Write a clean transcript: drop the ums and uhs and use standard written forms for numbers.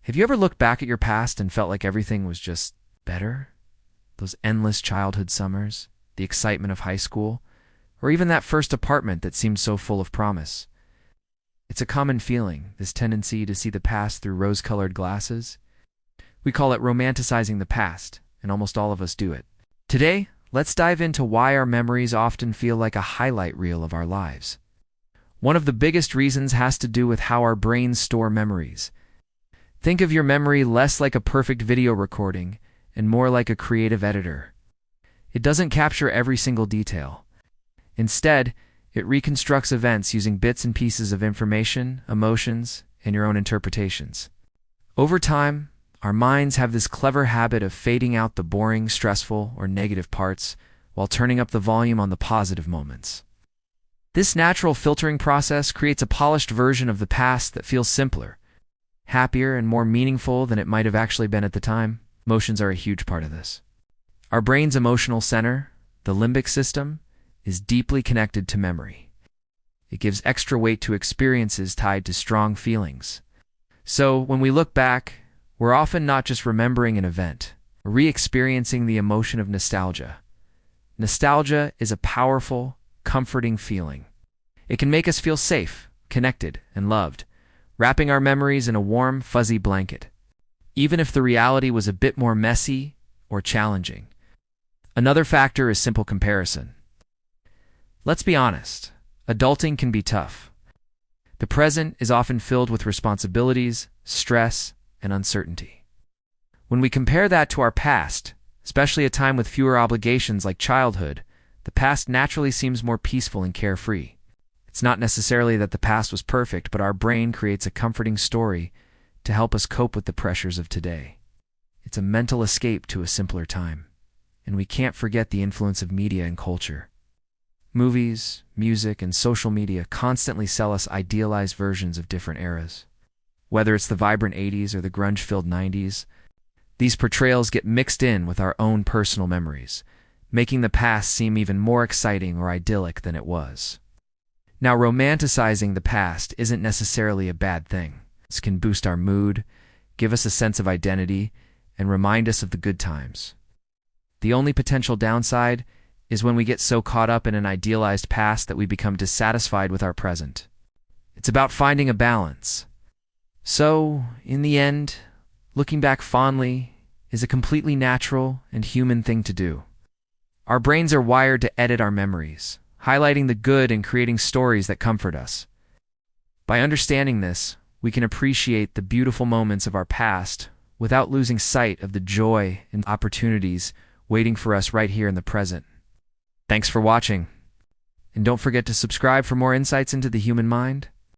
Have you ever looked back at your past and felt like everything was just better? Those endless childhood summers, the excitement of high school, or even that first apartment that seemed so full of promise. It's a common feeling, this tendency to see the past through rose-colored glasses. We call it romanticizing the past, and almost all of us do it. Today, let's dive into why our memories often feel like a highlight reel of our lives. One of the biggest reasons has to do with how our brains store memories. Think of your memory less like a perfect video recording and more like a creative editor. It doesn't capture every single detail. Instead, it reconstructs events using bits and pieces of information, emotions, and your own interpretations. Over time, our minds have this clever habit of fading out the boring, stressful, or negative parts while turning up the volume on the positive moments. This natural filtering process creates a polished version of the past that feels simpler, happier, and more meaningful than it might have actually been at the time. Emotions are a huge part of this. Our brain's emotional center, the limbic system, is deeply connected to memory. It gives extra weight to experiences tied to strong feelings. So, when we look back, we're often not just remembering an event, we're re-experiencing the emotion of nostalgia. Nostalgia is a powerful, comforting feeling. It can make us feel safe, connected, and loved, wrapping our memories in a warm, fuzzy blanket, even if the reality was a bit more messy or challenging. Another factor is simple comparison. Let's be honest, adulting can be tough. The present is often filled with responsibilities, stress, and uncertainty. When we compare that to our past, especially a time with fewer obligations like childhood, the past naturally seems more peaceful and carefree. It's not necessarily that the past was perfect, but our brain creates a comforting story to help us cope with the pressures of today. It's a mental escape to a simpler time. And we can't forget the influence of media and culture. Movies, music, and social media constantly sell us idealized versions of different eras. Whether it's the vibrant 80s or the grunge-filled 90s, these portrayals get mixed in with our own personal memories, making the past seem even more exciting or idyllic than it was. Now, romanticizing the past isn't necessarily a bad thing. This can boost our mood, give us a sense of identity, and remind us of the good times. The only potential downside is when we get so caught up in an idealized past that we become dissatisfied with our present. It's about finding a balance. So, in the end, looking back fondly is a completely natural and human thing to do. Our brains are wired to edit our memories, highlighting the good and creating stories that comfort us. By understanding this, we can appreciate the beautiful moments of our past without losing sight of the joy and opportunities waiting for us right here in the present. Thanks for watching, and don't forget to subscribe for more insights into the human mind.